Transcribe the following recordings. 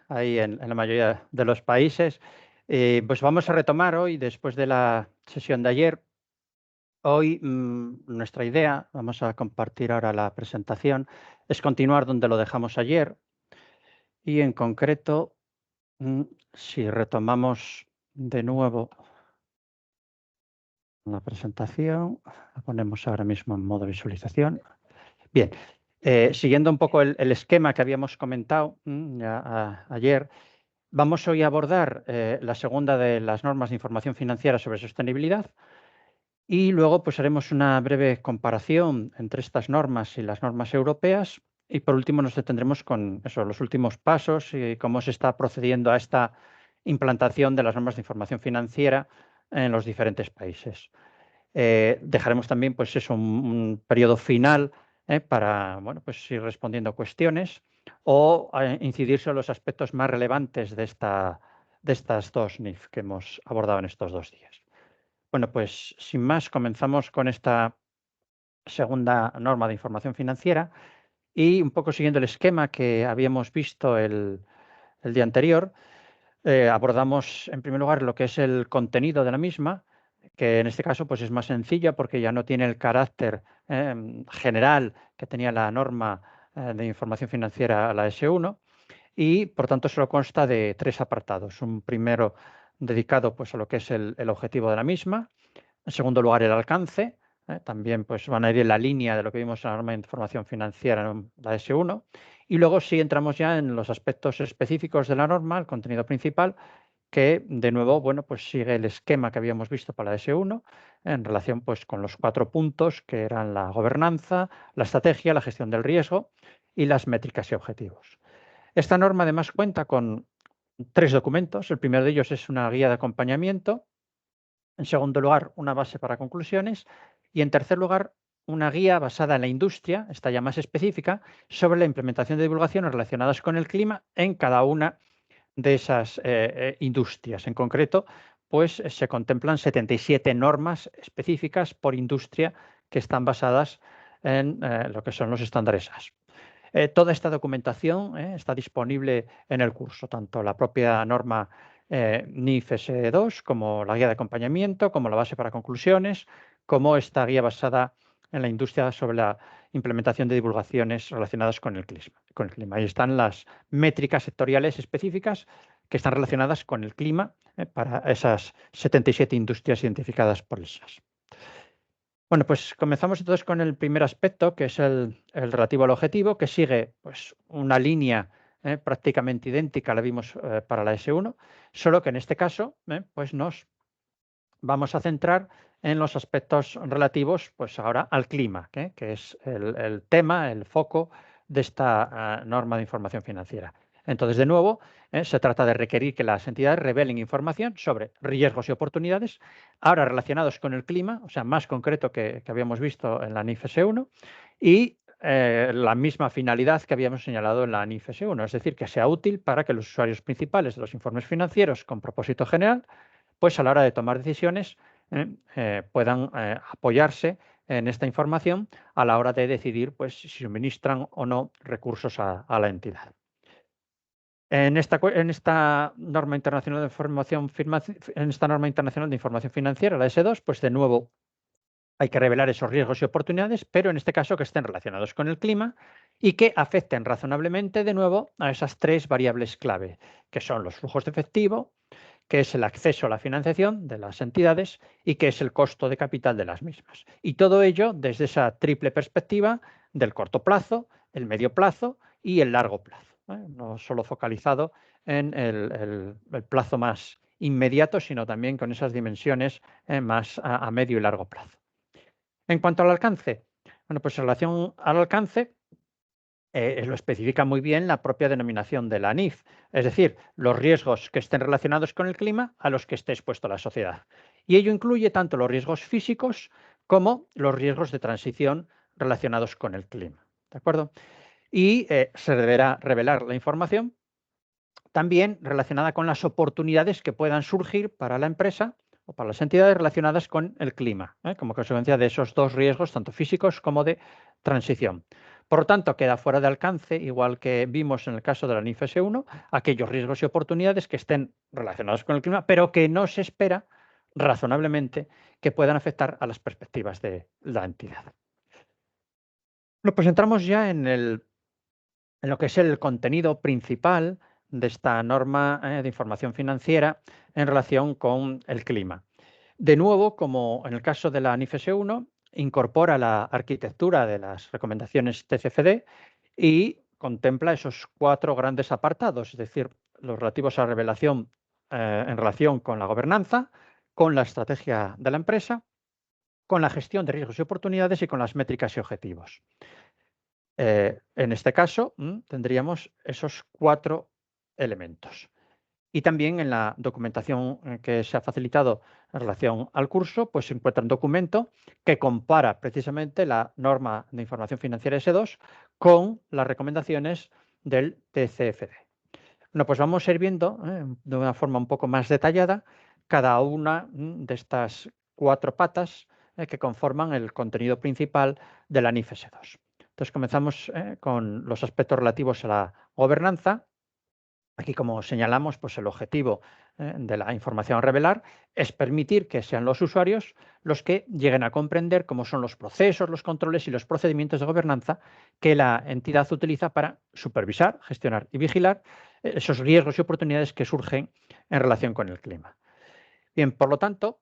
ahí en la mayoría de los países. Pues vamos a retomar hoy, después de la sesión de ayer. Hoy nuestra idea, vamos a compartir ahora la presentación, es continuar donde lo dejamos ayer y en concreto, si retomamos de nuevo la presentación, la ponemos ahora mismo en modo visualización. Bien, siguiendo un poco el esquema que habíamos comentado ayer, vamos hoy a abordar la segunda de las normas de información financiera sobre sostenibilidad y luego pues haremos una breve comparación entre estas normas y las normas europeas y por último nos detendremos con eso, los últimos pasos y cómo se está procediendo a esta implantación de las normas de información financiera en los diferentes países. Dejaremos también pues eso, un periodo final para bueno, pues ir respondiendo a cuestiones o incidir sobre los aspectos más relevantes de estas dos NIF que hemos abordado en estos 2 días. Bueno, pues sin más, comenzamos con esta segunda norma de información financiera y un poco siguiendo el esquema que habíamos visto el día anterior, abordamos en primer lugar lo que es el contenido de la misma, que en este caso pues es más sencilla porque ya no tiene el carácter general que tenía la norma de información financiera, la S1, y por tanto solo consta de 3 apartados. Un primero dedicado pues a lo que es el objetivo de la misma. En segundo lugar, el alcance. También pues, van a ir en la línea de lo que vimos en la norma de información financiera, en la S1. Y luego sí entramos ya en los aspectos específicos de la norma, el contenido principal, que de nuevo bueno, pues sigue el esquema que habíamos visto para la S1 en relación pues, con los 4 puntos que eran la gobernanza, la estrategia, la gestión del riesgo y las métricas y objetivos. Esta norma además cuenta con 3 documentos. El primero de ellos es una guía de acompañamiento. En segundo lugar, una base para conclusiones. Y en tercer lugar, una guía basada en la industria, esta ya más específica, sobre la implementación de divulgaciones relacionadas con el clima en cada una de esas industrias. En concreto, pues se contemplan 77 normas específicas por industria que están basadas en lo que son los estándares AS. Toda esta documentación está disponible en el curso, tanto la propia norma NIF S2 como la guía de acompañamiento, como la base para conclusiones, como esta guía basada en la industria sobre la implementación de divulgaciones relacionadas con el clima. Ahí están las métricas sectoriales específicas que están relacionadas con el clima para esas 77 industrias identificadas por el SAS. Bueno, pues comenzamos entonces con el primer aspecto, que es el relativo al objetivo, que sigue pues, una línea prácticamente idéntica, la vimos para la S1, solo que en este caso pues nos vamos a centrar en los aspectos relativos pues ahora al clima, que es el tema, el foco de esta norma de información financiera. Entonces, de nuevo, se trata de requerir que las entidades revelen información sobre riesgos y oportunidades, ahora relacionados con el clima, o sea, más concreto que habíamos visto en la NIF S1, y la misma finalidad que habíamos señalado en la NIF S1, es decir, que sea útil para que los usuarios principales de los informes financieros con propósito general, pues a la hora de tomar decisiones, puedan apoyarse en esta información a la hora de decidir pues, si suministran o no recursos a la entidad. En esta norma internacional de información financiera, la S2, pues de nuevo hay que revelar esos riesgos y oportunidades, pero en este caso que estén relacionados con el clima y que afecten razonablemente de nuevo a esas 3 variables clave, que son los flujos de efectivo, que es el acceso a la financiación de las entidades y que es el costo de capital de las mismas. Y todo ello desde esa triple perspectiva del corto plazo, el medio plazo y el largo plazo. No solo focalizado en el plazo más inmediato, sino también con esas dimensiones más a medio y largo plazo. En cuanto al alcance, bueno, pues en relación al alcance, lo especifica muy bien la propia denominación de la NIF, es decir, los riesgos que estén relacionados con el clima a los que esté expuesta la sociedad. Y ello incluye tanto los riesgos físicos como los riesgos de transición relacionados con el clima. ¿De acuerdo? Y se deberá revelar la información también relacionada con las oportunidades que puedan surgir para la empresa o para las entidades relacionadas con el clima, como consecuencia de esos 2 riesgos, tanto físicos como de transición. Por lo tanto, queda fuera de alcance, igual que vimos en el caso de la NIFES 1, aquellos riesgos y oportunidades que estén relacionados con el clima, pero que no se espera razonablemente que puedan afectar a las perspectivas de la entidad. Bueno, pues entramos ya en lo que es el contenido principal de esta norma de información financiera en relación con el clima. De nuevo, como en el caso de la NIFES 1, incorpora la arquitectura de las recomendaciones TCFD y contempla esos 4 grandes apartados, es decir, los relativos a revelación en relación con la gobernanza, con la estrategia de la empresa, con la gestión de riesgos y oportunidades y con las métricas y objetivos. En este caso, tendríamos esos 4 elementos. Y también en la documentación que se ha facilitado en relación al curso, pues se encuentra un documento que compara precisamente la norma de información financiera S2 con las recomendaciones del TCFD. Bueno, pues vamos a ir viendo de una forma un poco más detallada cada una de estas 4 patas que conforman el contenido principal de la NIF S2. Entonces comenzamos con los aspectos relativos a la gobernanza. Aquí, como señalamos, pues el objetivo de la información a revelar es permitir que sean los usuarios los que lleguen a comprender cómo son los procesos, los controles y los procedimientos de gobernanza que la entidad utiliza para supervisar, gestionar y vigilar esos riesgos y oportunidades que surgen en relación con el clima. Bien, por lo tanto,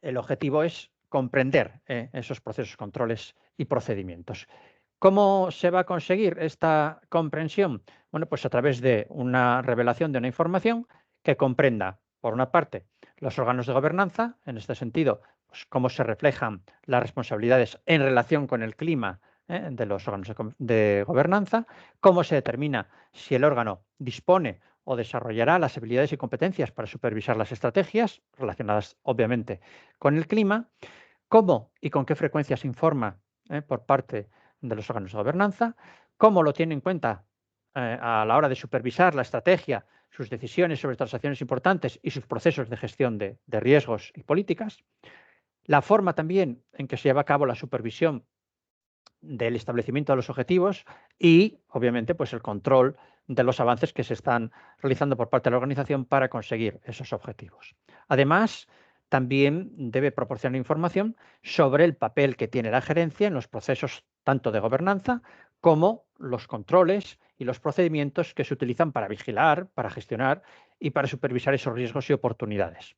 el objetivo es comprender esos procesos, controles y procedimientos. ¿Cómo se va a conseguir esta comprensión? Bueno, pues a través de una revelación de una información que comprenda, por una parte, los órganos de gobernanza, en este sentido, pues cómo se reflejan las responsabilidades en relación con el clima de los órganos de gobernanza, cómo se determina si el órgano dispone o desarrollará las habilidades y competencias para supervisar las estrategias relacionadas, obviamente, con el clima, cómo y con qué frecuencia se informa por parte de los órganos de gobernanza, cómo lo tiene en cuenta a la hora de supervisar la estrategia, sus decisiones sobre transacciones importantes y sus procesos de gestión de riesgos y políticas, la forma también en que se lleva a cabo la supervisión del establecimiento de los objetivos y, obviamente, pues el control de los avances que se están realizando por parte de la organización para conseguir esos objetivos. Además, también debe proporcionar información sobre el papel que tiene la gerencia en los procesos tanto de gobernanza como los controles y los procedimientos que se utilizan para vigilar, para gestionar y para supervisar esos riesgos y oportunidades.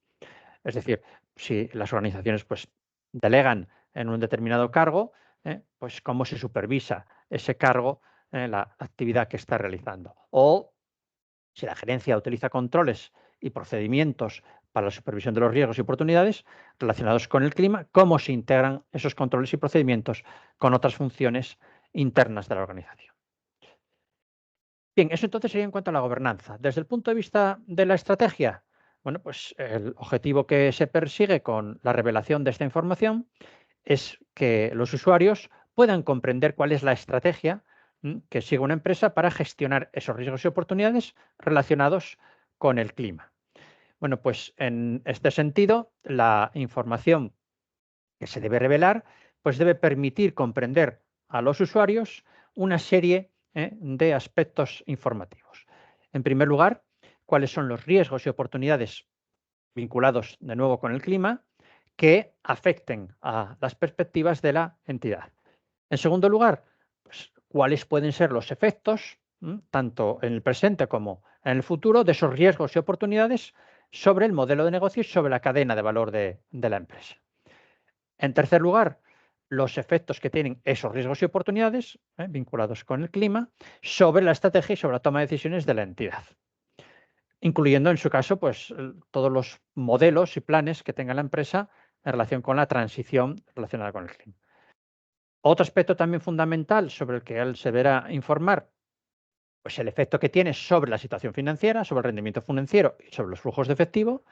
Es decir, si las organizaciones pues, delegan en un determinado cargo, pues cómo se supervisa ese cargo, la actividad que está realizando. O si la gerencia utiliza controles y procedimientos para la supervisión de los riesgos y oportunidades relacionados con el clima, cómo se integran esos controles y procedimientos con otras funciones internas de la organización. Bien, eso entonces sería en cuanto a la gobernanza. Desde el punto de vista de la estrategia, bueno, pues el objetivo que se persigue con la revelación de esta información es que los usuarios puedan comprender cuál es la estrategia que sigue una empresa para gestionar esos riesgos y oportunidades relacionados con el clima. Bueno, pues en este sentido, la información que se debe revelar, pues debe permitir comprender a los usuarios una serie de aspectos informativos. En primer lugar, cuáles son los riesgos y oportunidades vinculados de nuevo con el clima que afecten a las perspectivas de la entidad. En segundo lugar, pues, cuáles pueden ser los efectos, tanto en el presente como en el futuro, de esos riesgos y oportunidades sobre el modelo de negocio y sobre la cadena de valor de la empresa. En tercer lugar, los efectos que tienen esos riesgos y oportunidades vinculados con el clima sobre la estrategia y sobre la toma de decisiones de la entidad, incluyendo en su caso pues, todos los modelos y planes que tenga la empresa en relación con la transición relacionada con el clima. Otro aspecto también fundamental sobre el que él se deberá informar, pues el efecto que tiene sobre la situación financiera, sobre el rendimiento financiero y sobre los flujos de efectivo,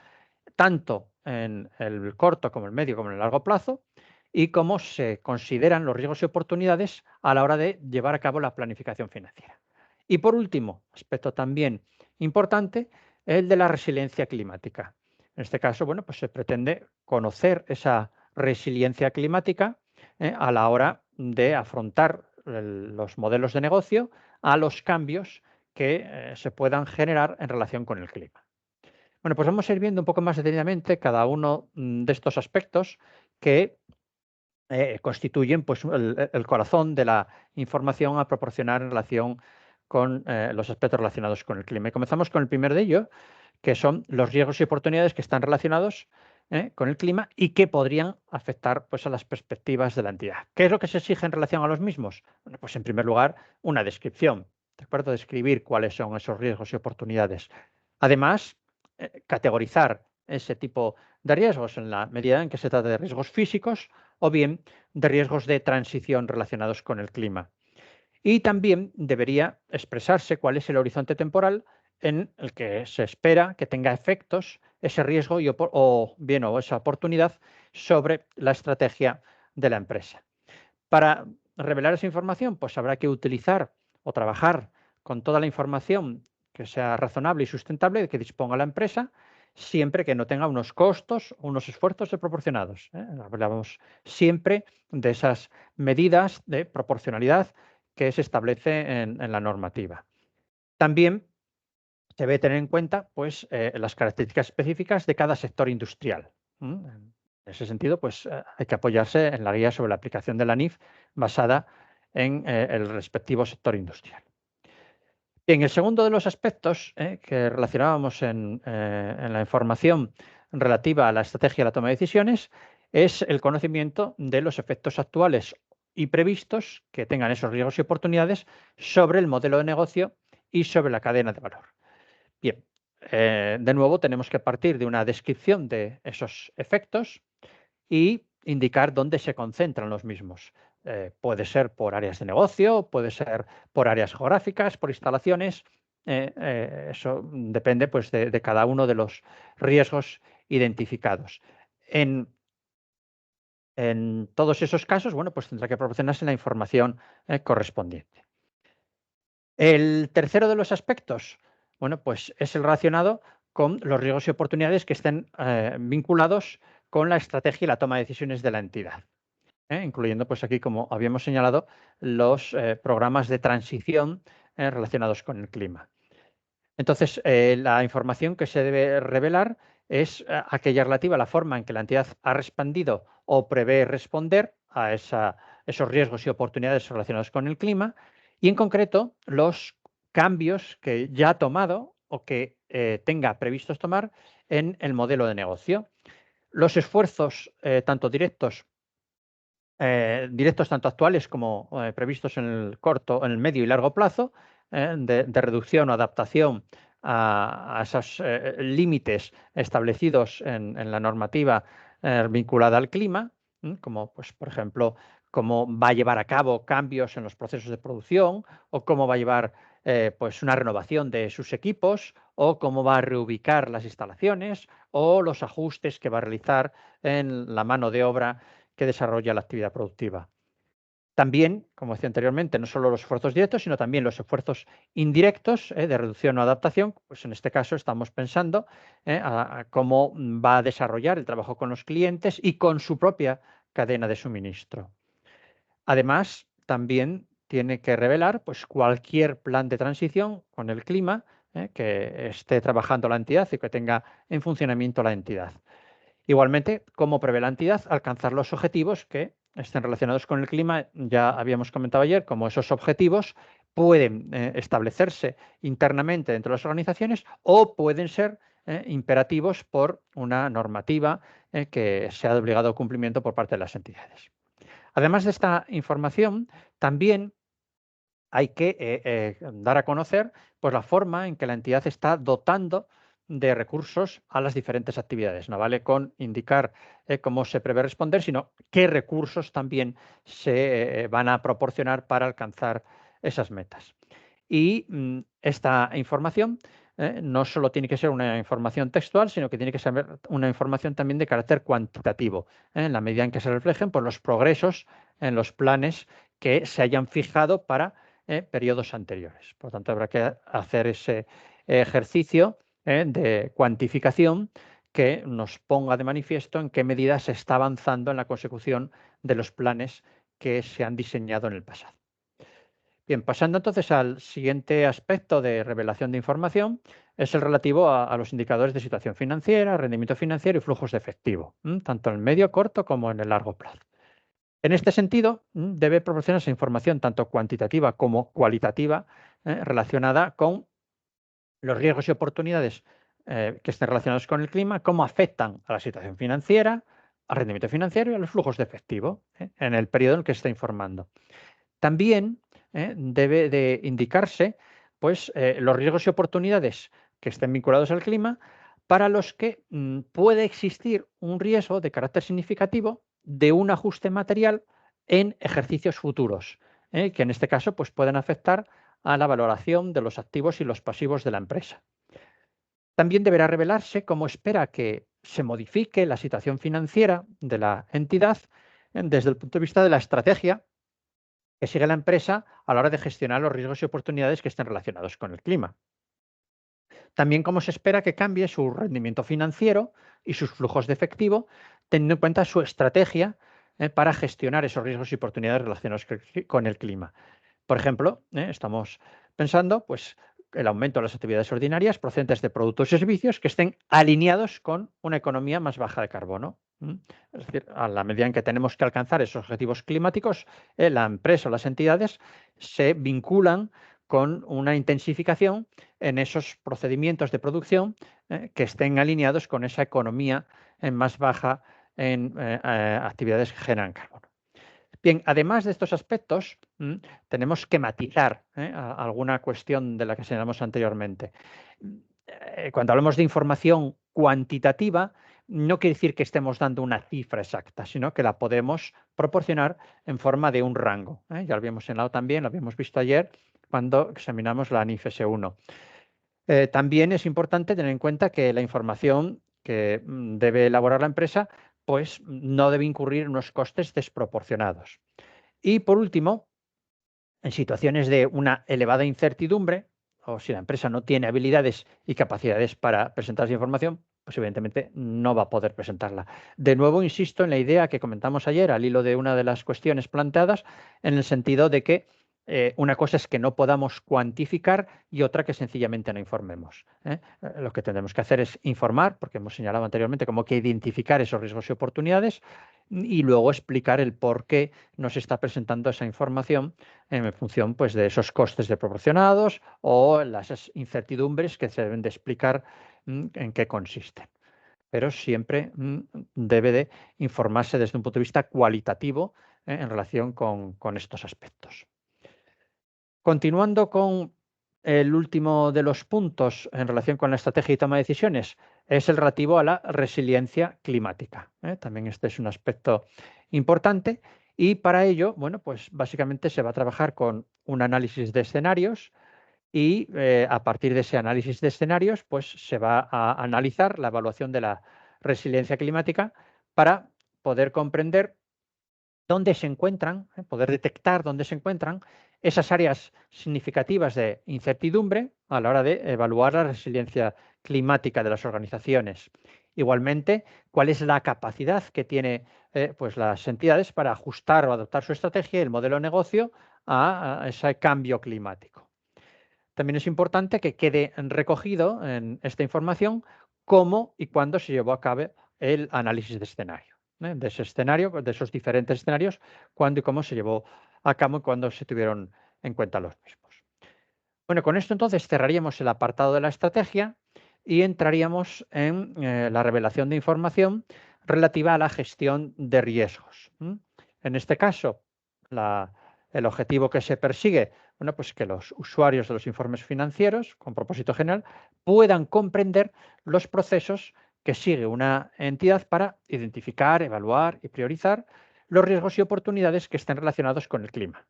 tanto en el corto como el medio como en el largo plazo, y cómo se consideran los riesgos y oportunidades a la hora de llevar a cabo la planificación financiera. Y por último, aspecto también importante, el de la resiliencia climática. En este caso, bueno, pues se pretende conocer esa resiliencia climática a la hora de afrontar los modelos de negocio a los cambios que se puedan generar en relación con el clima. Bueno, pues vamos a ir viendo un poco más detenidamente cada uno de estos aspectos que constituyen pues, el corazón de la información a proporcionar en relación con los aspectos relacionados con el clima. Y comenzamos con el primer de ellos, que son los riesgos y oportunidades que están relacionados con el clima y que podrían afectar pues, a las perspectivas de la entidad. ¿Qué es lo que se exige en relación a los mismos? Bueno, pues en primer lugar, una descripción, ¿de acuerdo? Describir cuáles son esos riesgos y oportunidades. Además, categorizar ese tipo de riesgos en la medida en que se trata de riesgos físicos o bien de riesgos de transición relacionados con el clima. Y también debería expresarse cuál es el horizonte temporal en el que se espera que tenga efectos ese riesgo o esa oportunidad sobre la estrategia de la empresa. Para revelar esa información, pues habrá que utilizar o trabajar con toda la información que sea razonable y sustentable de que disponga la empresa, siempre que no tenga unos costos o unos esfuerzos desproporcionados. Hablamos siempre de esas medidas de proporcionalidad que se establece en la normativa. También se debe tener en cuenta pues, las características específicas de cada sector industrial. En ese sentido, pues, hay que apoyarse en la guía sobre la aplicación de la NIF basada en el respectivo sector industrial. Bien, el segundo de los aspectos que relacionábamos en la información relativa a la estrategia y la toma de decisiones es el conocimiento de los efectos actuales y previstos que tengan esos riesgos y oportunidades sobre el modelo de negocio y sobre la cadena de valor. Bien, de nuevo tenemos que partir de una descripción de esos efectos y indicar dónde se concentran los mismos. Puede ser por áreas de negocio, puede ser por áreas geográficas, por instalaciones. Eso depende pues, de cada uno de los riesgos identificados. En todos esos casos, bueno, pues tendrá que proporcionarse la información correspondiente. El tercero de los aspectos, bueno, pues es el relacionado con los riesgos y oportunidades que estén vinculados con la estrategia y la toma de decisiones de la entidad, incluyendo, pues aquí, como habíamos señalado, los programas de transición relacionados con el clima. Entonces, la información que se debe revelar es aquella relativa a la forma en que la entidad ha respondido o prevé responder a esos riesgos y oportunidades relacionados con el clima y, en concreto, los cambios que ya ha tomado o que tenga previstos tomar en el modelo de negocio. Los esfuerzos tanto directos tanto actuales como previstos en el corto, en el medio y largo plazo, de reducción o adaptación a esos límites establecidos en la normativa vinculada al clima, como, pues, por ejemplo, cómo va a llevar a cabo cambios en los procesos de producción o cómo va a llevar pues una renovación de sus equipos o cómo va a reubicar las instalaciones o los ajustes que va a realizar en la mano de obra que desarrolla la actividad productiva. También, como decía anteriormente, no solo los esfuerzos directos, sino también los esfuerzos indirectos de reducción o adaptación. Pues en este caso estamos pensando a cómo va a desarrollar el trabajo con los clientes y con su propia cadena de suministro. Además, también tiene que revelar pues, cualquier plan de transición con el clima que esté trabajando la entidad y que tenga en funcionamiento la entidad. Igualmente, cómo prevé la entidad alcanzar los objetivos que estén relacionados con el clima. Ya habíamos comentado ayer cómo esos objetivos pueden establecerse internamente dentro de las organizaciones o pueden ser imperativos por una normativa que sea de obligado cumplimiento por parte de las entidades. Además de esta información, también hay que dar a conocer pues, la forma en que la entidad está dotando de recursos a las diferentes actividades. No vale con indicar cómo se prevé responder, sino qué recursos también se van a proporcionar para alcanzar esas metas. Y esta información no solo tiene que ser una información textual, sino que tiene que ser una información también de carácter cuantitativo, en la medida en que se reflejen pues, los progresos en los planes que se hayan fijado para periodos anteriores. Por lo tanto, habrá que hacer ese ejercicio de cuantificación que nos ponga de manifiesto en qué medida se está avanzando en la consecución de los planes que se han diseñado en el pasado. Bien, pasando entonces al siguiente aspecto de revelación de información, es el relativo a los indicadores de situación financiera, rendimiento financiero y flujos de efectivo, tanto en el medio, corto como en el largo plazo. En este sentido, debe proporcionarse información tanto cuantitativa como cualitativa relacionada con los riesgos y oportunidades que estén relacionados con el clima, cómo afectan a la situación financiera, al rendimiento financiero y a los flujos de efectivo en el periodo en el que se está informando. También debe de indicarse pues, los riesgos y oportunidades que estén vinculados al clima para los que puede existir un riesgo de carácter significativo de un ajuste material en ejercicios futuros, que en este caso pues, pueden afectar a la valoración de los activos y los pasivos de la empresa. También deberá revelarse cómo espera que se modifique la situación financiera de la entidad desde el punto de vista de la estrategia que sigue la empresa a la hora de gestionar los riesgos y oportunidades que estén relacionados con el clima. También cómo se espera que cambie su rendimiento financiero y sus flujos de efectivo, teniendo en cuenta su estrategia para gestionar esos riesgos y oportunidades relacionados con el clima. Por ejemplo, estamos pensando pues, el aumento de las actividades ordinarias procedentes de productos y servicios que estén alineados con una economía más baja de carbono. Es decir, a la medida en que tenemos que alcanzar esos objetivos climáticos, la empresa o las entidades se vinculan con una intensificación en esos procedimientos de producción que estén alineados con esa economía más baja en actividades que generan carbono. Bien, además de estos aspectos, tenemos que matizar alguna cuestión de la que señalamos anteriormente. Cuando hablamos de información cuantitativa, no quiere decir que estemos dando una cifra exacta, sino que la podemos proporcionar en forma de un rango. Ya lo habíamos señalado también, lo habíamos visto ayer cuando examinamos la NIFES 1. También es importante tener en cuenta que la información que debe elaborar la empresa pues no debe incurrir en unos costes desproporcionados. Y por último, en situaciones de una elevada incertidumbre, o si la empresa no tiene habilidades y capacidades para presentar esa información, pues evidentemente no va a poder presentarla. De nuevo, insisto en la idea que comentamos ayer al hilo de una de las cuestiones planteadas, en el sentido de que una cosa es que no podamos cuantificar y otra que sencillamente no informemos. Lo que tendremos que hacer es informar, porque hemos señalado anteriormente cómo que identificar esos riesgos y oportunidades y luego explicar el por qué nos está presentando esa información en función pues, de esos costes proporcionados o las incertidumbres que se deben de explicar en qué consisten. Pero siempre debe de informarse desde un punto de vista cualitativo en relación con estos aspectos. Continuando con el último de los puntos en relación con la estrategia y toma de decisiones, es el relativo a la resiliencia climática. También este es un aspecto importante y para ello, bueno, pues básicamente se va a trabajar con un análisis de escenarios y a partir de ese análisis de escenarios, pues se va a analizar la evaluación de la resiliencia climática para poder comprender dónde se encuentran, poder detectar dónde se encuentran esas áreas significativas de incertidumbre a la hora de evaluar la resiliencia climática de las organizaciones. Igualmente, cuál es la capacidad que tienen pues las entidades para ajustar o adaptar su estrategia y el modelo de negocio a ese cambio climático. También es importante que quede recogido en esta información cómo y cuándo se llevó a cabo el análisis de escenario. De ese escenario, de esos diferentes escenarios, cuándo y cómo se llevó a cabo y cuándo se tuvieron en cuenta los mismos. Bueno, con esto entonces cerraríamos el apartado de la estrategia y entraríamos en la revelación de información relativa a la gestión de riesgos. En este caso, el objetivo que se persigue, bueno, pues que los usuarios de los informes financieros, con propósito general, puedan comprender los procesos que sigue una entidad para identificar, evaluar y priorizar los riesgos y oportunidades que estén relacionados con el clima.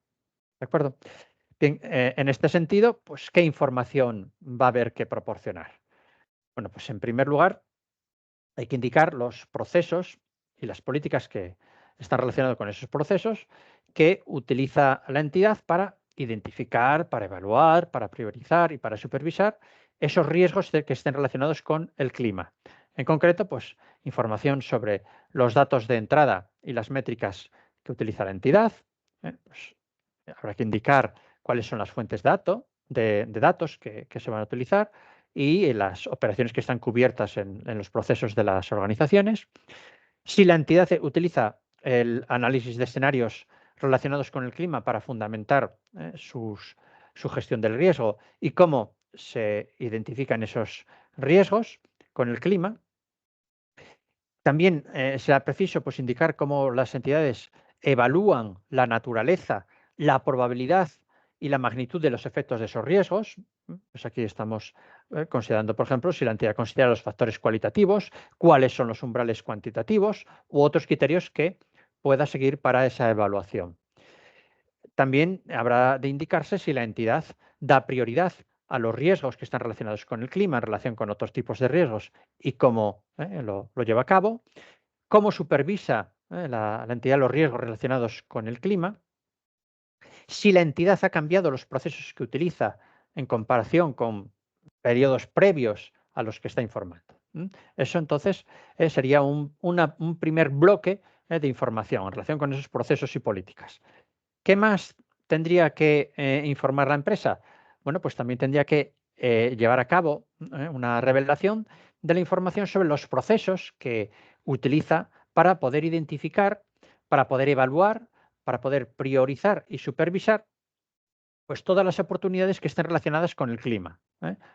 ¿De acuerdo? Bien, en este sentido, pues, ¿qué información va a haber que proporcionar? Bueno, pues en primer lugar, hay que indicar los procesos y las políticas que están relacionados con esos procesos que utiliza la entidad para identificar, para evaluar, para priorizar y para supervisar esos riesgos que estén relacionados con el clima. En concreto, pues información sobre los datos de entrada y las métricas que utiliza la entidad. Pues, habrá que indicar cuáles son las fuentes de datos que se van a utilizar y las operaciones que están cubiertas en los procesos de las organizaciones. Si la entidad utiliza el análisis de escenarios relacionados con el clima para fundamentar su gestión del riesgo y cómo se identifican esos riesgos con el clima. También será preciso pues, indicar cómo las entidades evalúan la naturaleza, la probabilidad y la magnitud de los efectos de esos riesgos. Pues aquí estamos considerando, por ejemplo, si la entidad considera los factores cualitativos, cuáles son los umbrales cuantitativos u otros criterios que pueda seguir para esa evaluación. También habrá de indicarse si la entidad da prioridad a los riesgos que están relacionados con el clima en relación con otros tipos de riesgos y cómo lo lleva a cabo, cómo supervisa la entidad los riesgos relacionados con el clima, si la entidad ha cambiado los procesos que utiliza en comparación con periodos previos a los que está informando. Eso entonces sería un primer bloque de información en relación con esos procesos y políticas. ¿Qué más tendría que informar la empresa? Bueno, pues también tendría que llevar a cabo una revelación de la información sobre los procesos que utiliza para poder identificar, para poder evaluar, para poder priorizar y supervisar pues todas las oportunidades que estén relacionadas con el clima.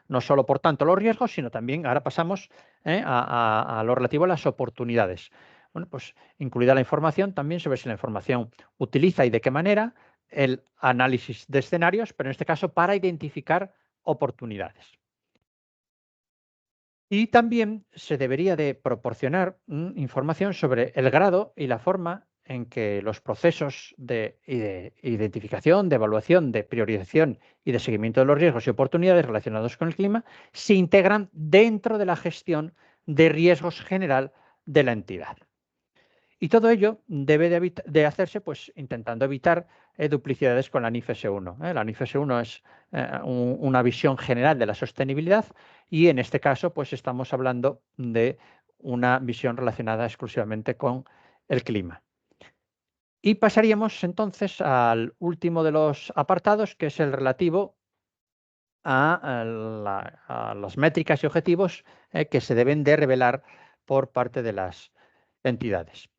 No solo, por tanto, los riesgos, sino también ahora pasamos a lo relativo a las oportunidades. Bueno, pues incluida la información también sobre si la información utiliza y de qué manera el análisis de escenarios, pero en este caso para identificar oportunidades. Y también se debería de proporcionar información sobre el grado y la forma en que los procesos de identificación, de evaluación, de priorización y de seguimiento de los riesgos y oportunidades relacionados con el clima se integran dentro de la gestión de riesgos general de la entidad. Y todo ello debe de hacerse pues, intentando evitar duplicidades con la NIFS 1. La NIFS 1 es una visión general de la sostenibilidad y en este caso pues, estamos hablando de una visión relacionada exclusivamente con el clima. Y pasaríamos entonces al último de los apartados, que es el relativo a las métricas y objetivos que se deben de revelar por parte de las entidades.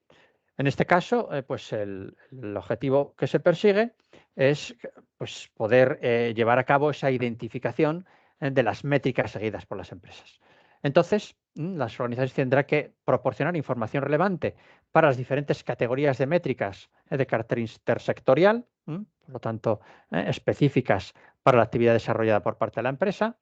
En este caso, pues el objetivo que se persigue es pues, poder llevar a cabo esa identificación de las métricas seguidas por las empresas. Entonces, las organizaciones tendrán que proporcionar información relevante para las diferentes categorías de métricas de carácter intersectorial, por lo tanto, específicas para la actividad desarrollada por parte de la empresa,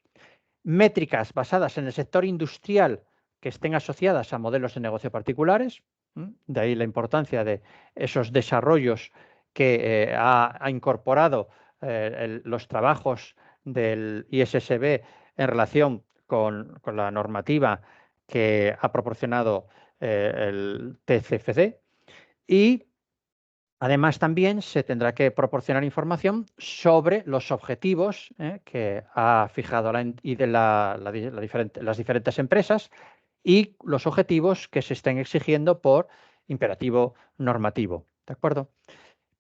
métricas basadas en el sector industrial que estén asociadas a modelos de negocio particulares, de ahí la importancia de esos desarrollos que ha incorporado los trabajos del ISSB en relación con la normativa que ha proporcionado el TCFD y además, también se tendrá que proporcionar información sobre los objetivos que ha fijado las diferentes empresas y los objetivos que se estén exigiendo por imperativo normativo. ¿De acuerdo?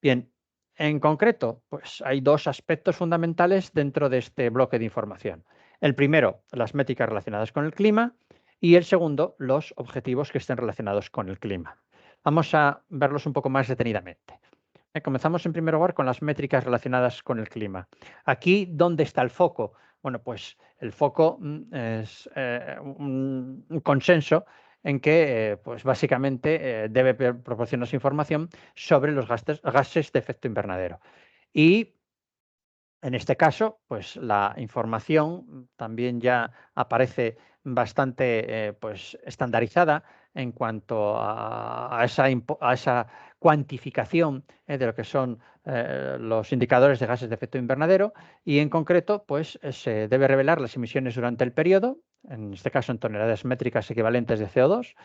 Bien, en concreto, pues hay dos aspectos fundamentales dentro de este bloque de información. El primero, las métricas relacionadas con el clima y el segundo, los objetivos que estén relacionados con el clima. Vamos a verlos un poco más detenidamente. Comenzamos en primer lugar con las métricas relacionadas con el clima. Aquí, ¿dónde está el foco? Bueno, pues el foco es un consenso en que, pues básicamente, debe proporcionarse información sobre los gases de efecto invernadero. Y en este caso, pues la información también ya aparece bastante pues, estandarizada en cuanto a esa cuantificación de lo que son los indicadores de gases de efecto invernadero y en concreto pues, se debe revelar las emisiones durante el periodo, en este caso en toneladas métricas equivalentes de CO2.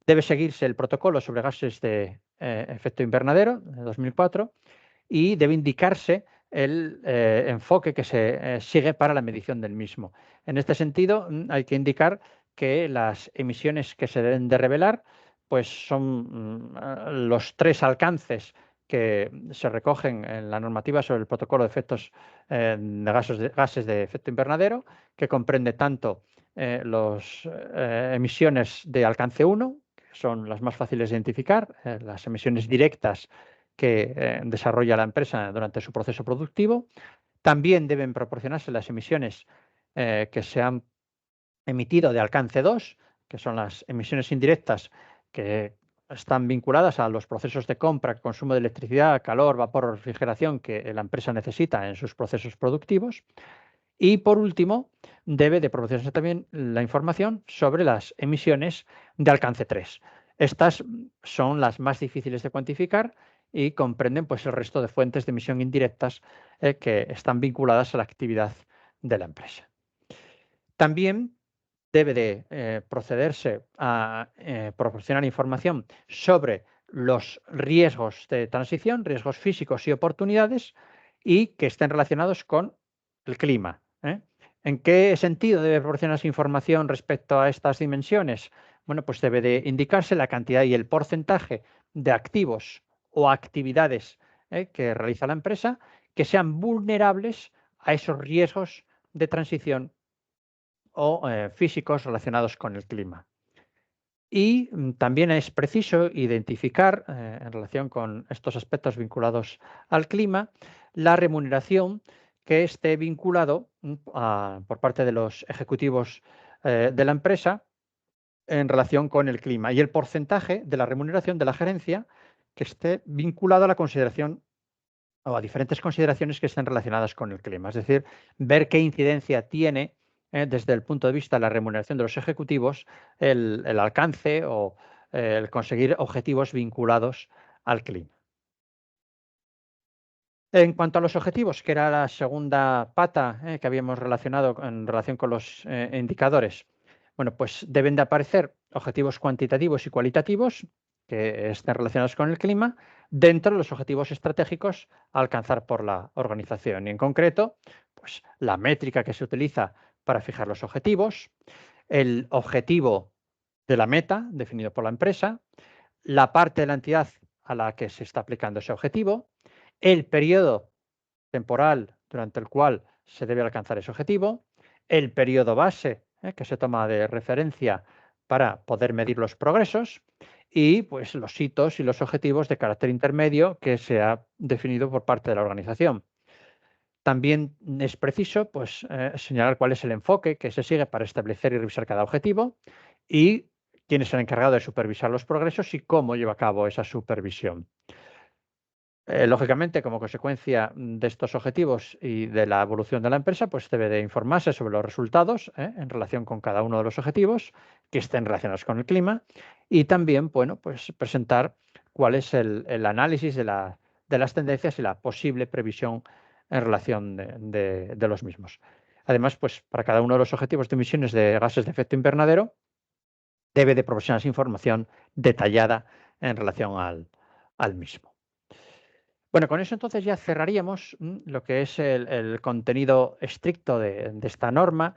Debe seguirse el protocolo sobre gases de efecto invernadero de 2004 y debe indicarse el enfoque que se sigue para la medición del mismo. En este sentido, hay que indicar que las emisiones que se deben de revelar pues son los tres alcances que se recogen en la normativa sobre el protocolo de efectos de gases de efecto invernadero, que comprende tanto las emisiones de alcance 1, que son las más fáciles de identificar, las emisiones directas que desarrolla la empresa durante su proceso productivo. También deben proporcionarse las emisiones que se han emitido de alcance 2, que son las emisiones indirectas que están vinculadas a los procesos de compra, consumo de electricidad, calor, vapor o refrigeración que la empresa necesita en sus procesos productivos. Y por último, debe de proporcionarse también la información sobre las emisiones de alcance 3. Estas son las más difíciles de cuantificar y comprenden pues, el resto de fuentes de emisión indirectas que están vinculadas a la actividad de la empresa. También debe de procederse a proporcionar información sobre los riesgos de transición, riesgos físicos y oportunidades, y que estén relacionados con el clima. ¿En qué sentido debe proporcionarse información respecto a estas dimensiones? Bueno, pues debe de indicarse la cantidad y el porcentaje de activos o actividades que realiza la empresa que sean vulnerables a esos riesgos de transición o físicos relacionados con el clima. Y también es preciso identificar, en relación con estos aspectos vinculados al clima, la remuneración que esté vinculado por parte de los ejecutivos de la empresa en relación con el clima y el porcentaje de la remuneración de la gerencia que esté vinculado a la consideración o a diferentes consideraciones que estén relacionadas con el clima. Es decir, ver qué incidencia tiene desde el punto de vista de la remuneración de los ejecutivos el alcance o el conseguir objetivos vinculados al clima. En cuanto a los objetivos, que era la segunda pata que habíamos relacionado en relación con los indicadores, bueno, pues deben de aparecer objetivos cuantitativos y cualitativos que estén relacionados con el clima dentro de los objetivos estratégicos a alcanzar por la organización. Y en concreto, pues la métrica que se utiliza para fijar los objetivos, el objetivo de la meta definido por la empresa, la parte de la entidad a la que se está aplicando ese objetivo, el periodo temporal durante el cual se debe alcanzar ese objetivo, el periodo base que se toma de referencia para poder medir los progresos y pues, los hitos y los objetivos de carácter intermedio que se ha definido por parte de la organización. También es preciso pues, señalar cuál es el enfoque que se sigue para establecer y revisar cada objetivo y quién es el encargado de supervisar los progresos y cómo lleva a cabo esa supervisión. Lógicamente, como consecuencia de estos objetivos y de la evolución de la empresa, pues debe de informarse sobre los resultados en relación con cada uno de los objetivos que estén relacionados con el clima y también, bueno, pues presentar cuál es el análisis de las tendencias y la posible previsión en relación de los mismos. Además, pues para cada uno de los objetivos de emisiones de gases de efecto invernadero debe de proporcionarse información detallada en relación al mismo. Bueno, con eso entonces ya cerraríamos lo que es el contenido estricto de esta norma,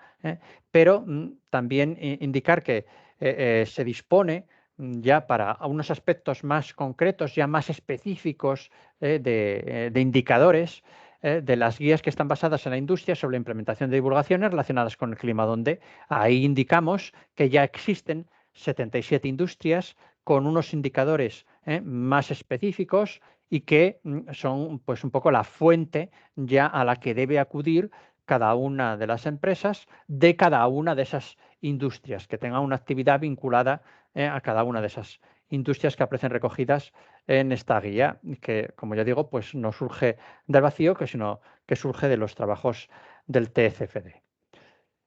pero también indicar que se dispone ya para unos aspectos más concretos, ya más específicos de indicadores de las guías que están basadas en la industria sobre la implementación de divulgaciones relacionadas con el clima, donde ahí indicamos que ya existen 77 industrias con unos indicadores más específicos y que son pues un poco la fuente ya a la que debe acudir cada una de las empresas de cada una de esas industrias, que tengan una actividad vinculada a cada una de esas industrias que aparecen recogidas en esta guía, que como ya digo, pues no surge del vacío, sino que surge de los trabajos del TCFD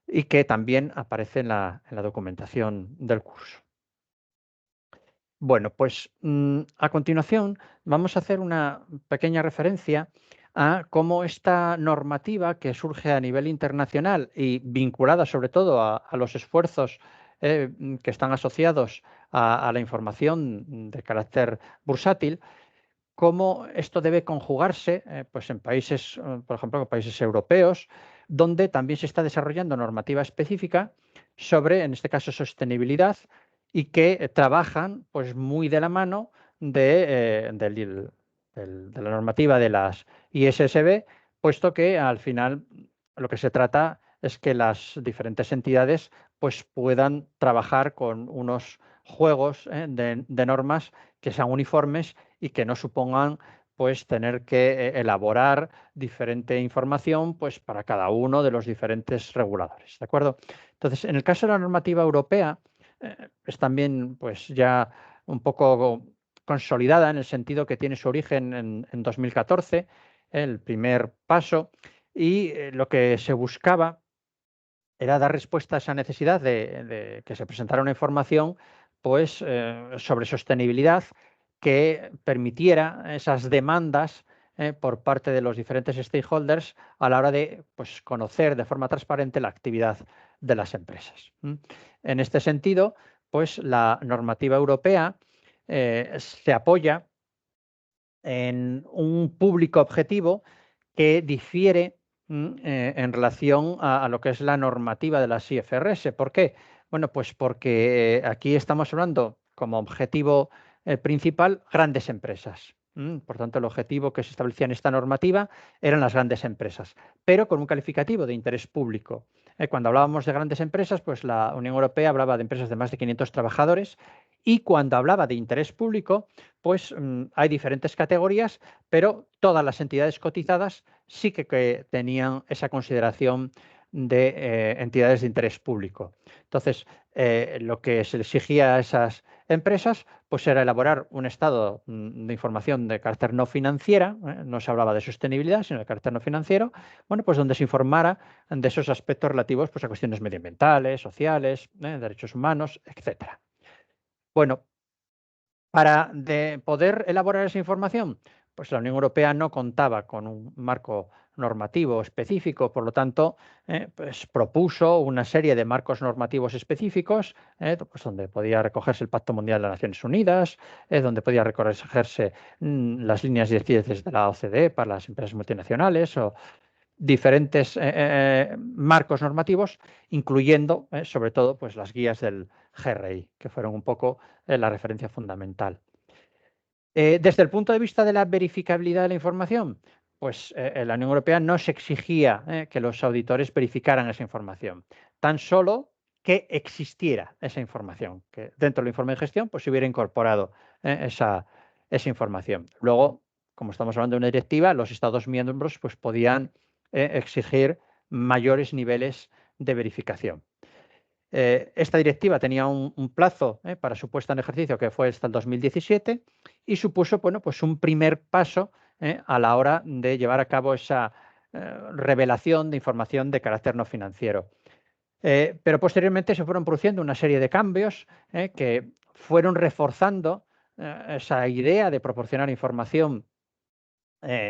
y que también aparece en la documentación del curso. Bueno, pues a continuación vamos a hacer una pequeña referencia a cómo esta normativa que surge a nivel internacional y vinculada sobre todo a los esfuerzos que están asociados a la información de carácter bursátil, cómo esto debe conjugarse pues en países, por ejemplo, en países europeos, donde también se está desarrollando normativa específica sobre, en este caso, sostenibilidad y que trabajan pues muy de la mano del de la normativa de las ISSB, puesto que al final lo que se trata es que las diferentes entidades pues, puedan trabajar con unos juegos de normas que sean uniformes y que no supongan pues tener que elaborar diferente información pues para cada uno de los diferentes reguladores, ¿de acuerdo? Entonces, en el caso de la normativa europea, es también pues ya un poco consolidada en el sentido que tiene su origen en 2014, el primer paso, y lo que se buscaba era dar respuesta a esa necesidad de que se presentara una información pues, sobre sostenibilidad que permitiera esas demandas por parte de los diferentes stakeholders a la hora de pues, conocer de forma transparente la actividad de las empresas. En este sentido, pues, la normativa europea se apoya en un público objetivo que difiere en relación a lo que es la normativa de las IFRS. ¿Por qué? Bueno, pues porque aquí estamos hablando como objetivo principal grandes empresas. Por tanto, el objetivo que se establecía en esta normativa eran las grandes empresas, pero con un calificativo de interés público. Cuando hablábamos de grandes empresas, pues la Unión Europea hablaba de empresas de más de 500 trabajadores y cuando hablaba de interés público, pues hay diferentes categorías, pero todas las entidades cotizadas sí que tenían esa consideración de entidades de interés público. Entonces, lo que se le exigía a esas empresas pues era elaborar un estado de información de carácter no financiera, no se hablaba de sostenibilidad, sino de carácter no financiero, bueno, pues donde se informara de esos aspectos relativos pues, a cuestiones medioambientales, sociales, derechos humanos, etcétera. Bueno, para poder elaborar esa información, pues la Unión Europea no contaba con un marco normativo específico, por lo tanto, pues propuso una serie de marcos normativos específicos, pues donde podía recogerse el Pacto Mundial de las Naciones Unidas, donde podía recogerse las líneas directrices de la OCDE para las empresas multinacionales o diferentes marcos normativos, incluyendo, sobre todo, pues las guías del GRI, que fueron un poco la referencia fundamental. Desde el punto de vista de la verificabilidad de la información, pues en la Unión Europea no se exigía que los auditores verificaran esa información, tan solo que existiera esa información, que dentro del informe de gestión pues, se hubiera incorporado esa información. Luego, como estamos hablando de una directiva, los Estados miembros pues, podían exigir mayores niveles de verificación. Esta directiva tenía un plazo para su puesta en ejercicio que fue hasta el 2017 y supuso bueno, pues un primer paso a la hora de llevar a cabo esa revelación de información de carácter no financiero. Pero posteriormente se fueron produciendo una serie de cambios que fueron reforzando esa idea de proporcionar información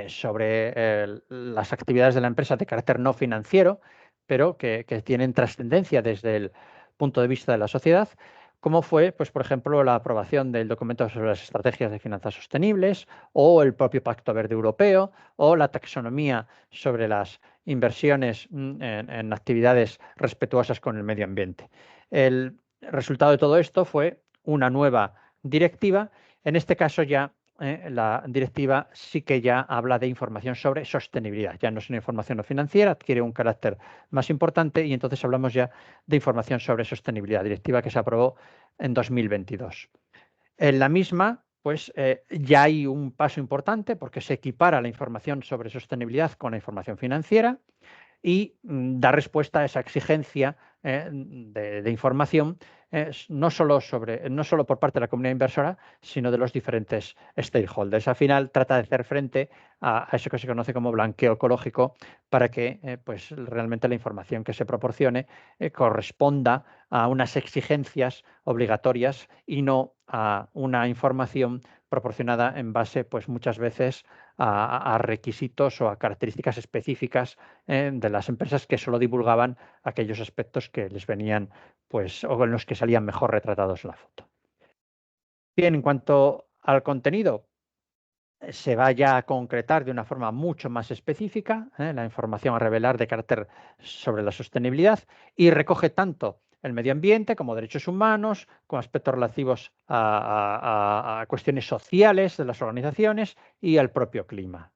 sobre las actividades de la empresa de carácter no financiero, pero que tienen trascendencia desde el punto de vista de la sociedad, como fue, pues, por ejemplo, la aprobación del documento sobre las estrategias de finanzas sostenibles o el propio Pacto Verde Europeo o la taxonomía sobre las inversiones en actividades respetuosas con el medio ambiente. El resultado de todo esto fue una nueva directiva, en este caso ya la directiva sí que ya habla de información sobre sostenibilidad. Ya no es una información no financiera, adquiere un carácter más importante y entonces hablamos ya de información sobre sostenibilidad, directiva que se aprobó en 2022. En la misma, pues ya hay un paso importante porque se equipara la información sobre sostenibilidad con la información financiera y da respuesta a esa exigencia de información no solo por parte de la comunidad inversora, sino de los diferentes stakeholders. Al final trata de hacer frente a eso que se conoce como blanqueo ecológico para que pues realmente la información que se proporcione corresponda a unas exigencias obligatorias y no a una información proporcionada en base, pues muchas veces, a requisitos o a características específicas de las empresas que solo divulgaban aquellos aspectos que les venían, pues, o en los que salían mejor retratados en la foto. Bien, en cuanto al contenido, se va ya a concretar de una forma mucho más específica la información a revelar de carácter sobre la sostenibilidad y recoge tanto el medio ambiente, como derechos humanos, con aspectos relativos a cuestiones sociales de las organizaciones y al propio clima.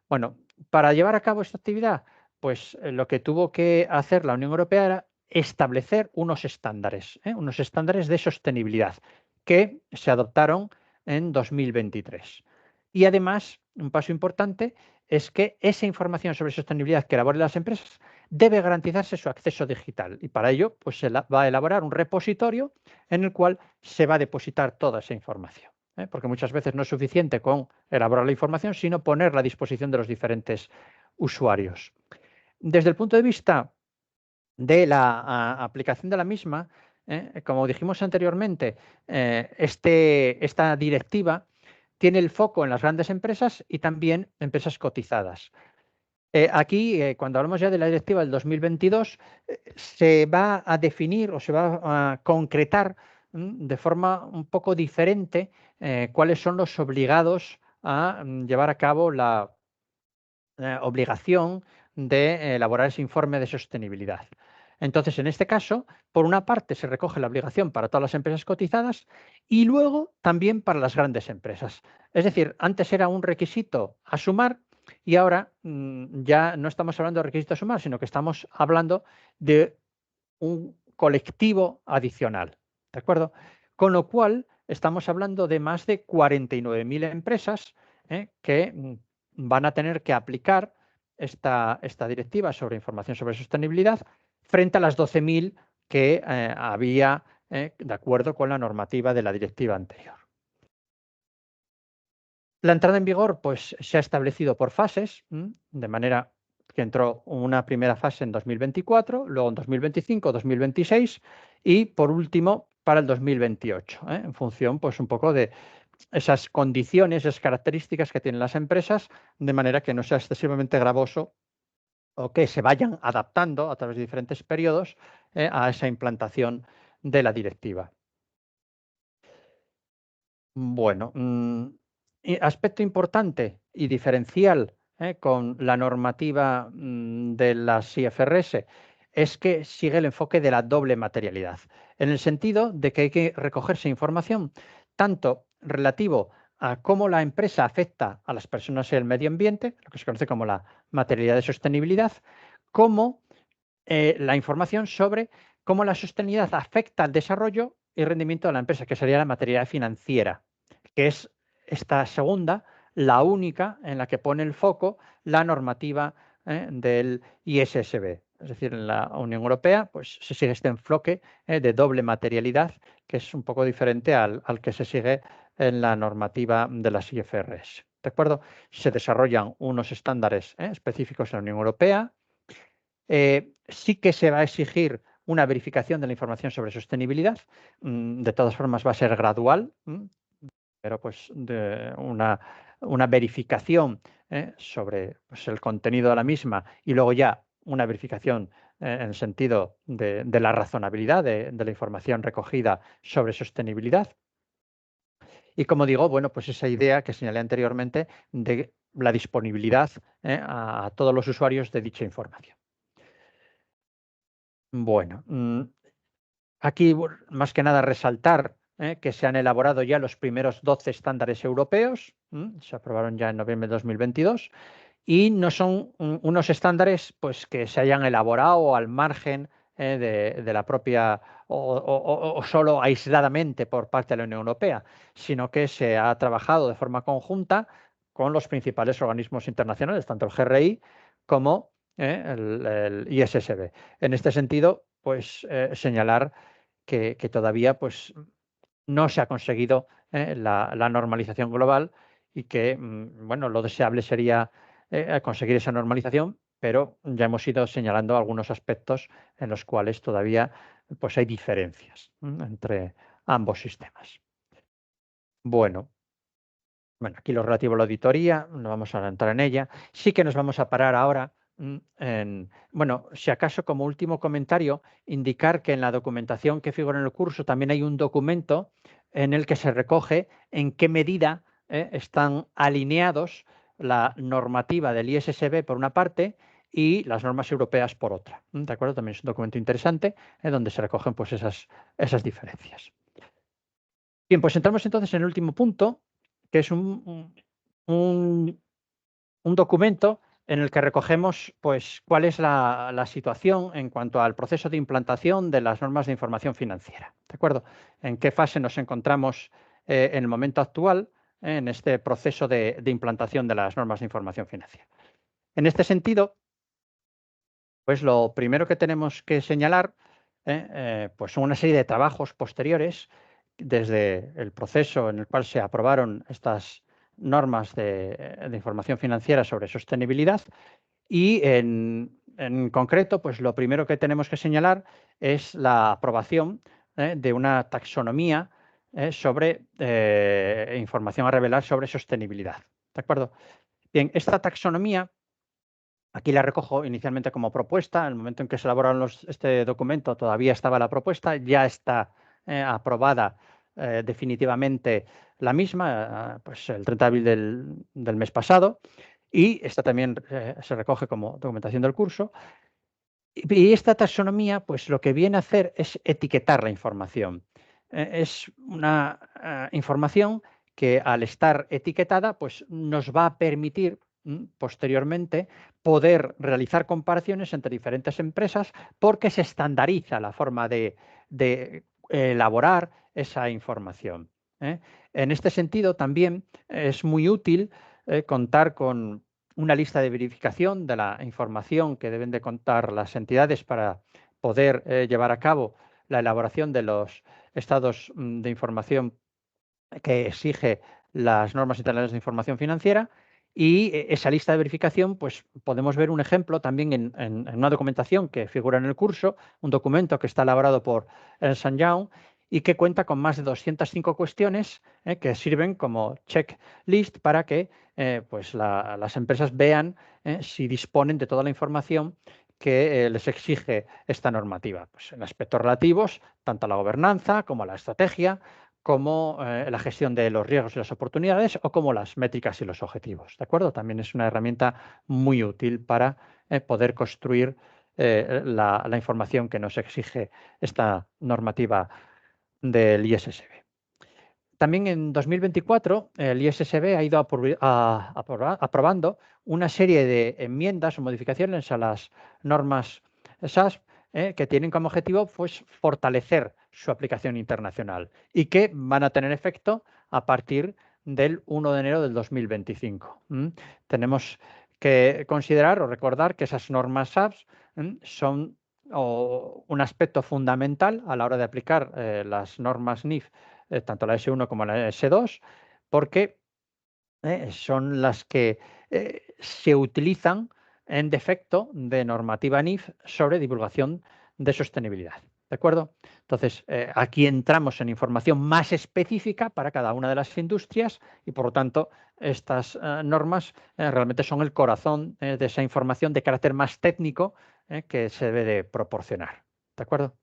Bueno, para llevar a cabo esta actividad, pues lo que tuvo que hacer la Unión Europea era establecer unos estándares de sostenibilidad que se adoptaron en 2023. Y además, un paso importante es que esa información sobre sostenibilidad que elaboren las empresas debe garantizarse su acceso digital y para ello pues, se va a elaborar un repositorio en el cual se va a depositar toda esa información. Porque muchas veces no es suficiente con elaborar la información, sino ponerla a disposición de los diferentes usuarios. Desde el punto de vista de la aplicación de la misma, como dijimos anteriormente, esta directiva tiene el foco en las grandes empresas y también empresas cotizadas. Aquí, cuando hablamos ya de la directiva del 2022, se va a definir o se va a concretar de forma un poco diferente cuáles son los obligados a llevar a cabo la obligación de elaborar ese informe de sostenibilidad. Entonces, en este caso, por una parte se recoge la obligación para todas las empresas cotizadas y luego también para las grandes empresas. Es decir, antes era un requisito a sumar y ahora ya no estamos hablando de requisito a sumar, sino que estamos hablando de un colectivo adicional. ¿De acuerdo? Con lo cual, estamos hablando de más de 49.000 empresas que van a tener que aplicar esta directiva sobre información sobre sostenibilidad frente a las 12.000 que había de acuerdo con la normativa de la directiva anterior. La entrada en vigor pues, se ha establecido por fases, de manera que entró una primera fase en 2024, luego en 2025, 2026 y por último para el 2028, en función pues, un poco de esas condiciones, esas características que tienen las empresas, de manera que no sea excesivamente gravoso o que se vayan adaptando a través de diferentes periodos a esa implantación de la directiva. Bueno, aspecto importante y diferencial con la normativa de las IFRS es que sigue el enfoque de la doble materialidad, en el sentido de que hay que recogerse información tanto relativo a cómo la empresa afecta a las personas y al medio ambiente, lo que se conoce como la materialidad de sostenibilidad, como la información sobre cómo la sostenibilidad afecta al desarrollo y rendimiento de la empresa, que sería la materialidad financiera, que es esta segunda, la única en la que pone el foco la normativa del ISSB. Es decir, en la Unión Europea pues, se sigue este enfoque de doble materialidad, que es un poco diferente al que se sigue en la normativa de las IFRS. ¿De acuerdo? Se desarrollan unos estándares específicos en la Unión Europea. Sí que se va a exigir una verificación de la información sobre sostenibilidad. De todas formas, va a ser gradual, pero pues de una verificación sobre pues, el contenido de la misma y luego ya una verificación en el sentido de la razonabilidad de la información recogida sobre sostenibilidad. Y como digo, bueno, pues esa idea que señalé anteriormente de la disponibilidad a todos los usuarios de dicha información. Bueno, aquí más que nada resaltar que se han elaborado ya los primeros 12 estándares europeos, se aprobaron ya en noviembre de 2022 y no son unos estándares pues, que se hayan elaborado al margen de la propia o solo aisladamente por parte de la Unión Europea, sino que se ha trabajado de forma conjunta con los principales organismos internacionales, tanto el GRI como el ISSB. En este sentido, pues señalar que todavía pues, no se ha conseguido la normalización global y que bueno, lo deseable sería conseguir esa normalización, pero ya hemos ido señalando algunos aspectos en los cuales todavía pues, hay diferencias entre ambos sistemas. Bueno, aquí lo relativo a la auditoría, no vamos a entrar en ella. Sí que nos vamos a parar ahora bueno, si acaso como último comentario, indicar que en la documentación que figura en el curso también hay un documento en el que se recoge en qué medida están alineados la normativa del ISSB por una parte y las normas europeas por otra. ¿De acuerdo? También es un documento interesante donde se recogen pues, esas diferencias. Bien, pues entramos entonces en el último punto, que es un documento en el que recogemos pues, cuál es la situación en cuanto al proceso de implantación de las normas de información financiera. ¿De acuerdo? En qué fase nos encontramos en el momento actual en este proceso de implantación de las normas de información financiera. En este sentido, pues lo primero que tenemos que señalar pues son una serie de trabajos posteriores desde el proceso en el cual se aprobaron estas normas de información financiera sobre sostenibilidad y en concreto, pues lo primero que tenemos que señalar es la aprobación de una taxonomía sobre información a revelar sobre sostenibilidad. ¿De acuerdo? Bien, esta taxonomía aquí la recojo inicialmente como propuesta. En el momento en que se elaboraron este documento todavía estaba la propuesta, ya está aprobada definitivamente la misma, pues el 30 de abril del mes pasado, y esta también se recoge como documentación del curso. Y esta taxonomía, pues lo que viene a hacer es etiquetar la información. Es una información que al estar etiquetada, pues nos va a permitir posteriormente poder realizar comparaciones entre diferentes empresas porque se estandariza la forma de elaborar esa información. ¿eh? En este sentido, también es muy útil contar con una lista de verificación de la información que deben de contar las entidades para poder llevar a cabo la elaboración de los estados de información que exige las normas internacionales de información financiera. Y esa lista de verificación, pues podemos ver un ejemplo también en una documentación que figura en el curso, un documento que está elaborado por Ernst Young y que cuenta con más de 205 cuestiones que sirven como checklist para que pues las empresas vean si disponen de toda la información que les exige esta normativa, pues en aspectos relativos tanto a la gobernanza como a la estrategia, como la gestión de los riesgos y las oportunidades o como las métricas y los objetivos. ¿De acuerdo? También es una herramienta muy útil para poder construir la información que nos exige esta normativa del ISSB. También en 2024 el ISSB ha ido aprobando una serie de enmiendas o modificaciones a las normas SASP que tienen como objetivo pues, fortalecer su aplicación internacional y que van a tener efecto a partir del 1 de enero del 2025. Tenemos que considerar o recordar que esas normas SASP son un aspecto fundamental a la hora de aplicar las normas NIF tanto la S1 como la S2, porque son las que se utilizan en defecto de normativa NIF sobre divulgación de sostenibilidad. ¿De acuerdo? Entonces, aquí entramos en información más específica para cada una de las industrias y, por lo tanto, estas normas realmente son el corazón de esa información de carácter más técnico que se debe de proporcionar. ¿De acuerdo?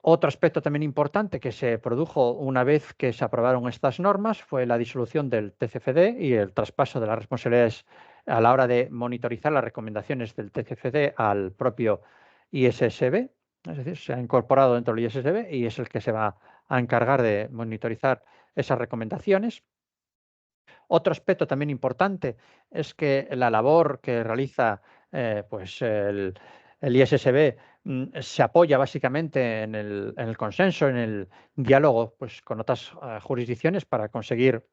Otro aspecto también importante que se produjo una vez que se aprobaron estas normas fue la disolución del TCFD y el traspaso de las responsabilidades a la hora de monitorizar las recomendaciones del TCFD al propio ISSB. Es decir, se ha incorporado dentro del ISSB y es el que se va a encargar de monitorizar esas recomendaciones. Otro aspecto también importante es que la labor que realiza pues el ISSB se apoya básicamente en el consenso, en el diálogo pues, con otras jurisdicciones para conseguir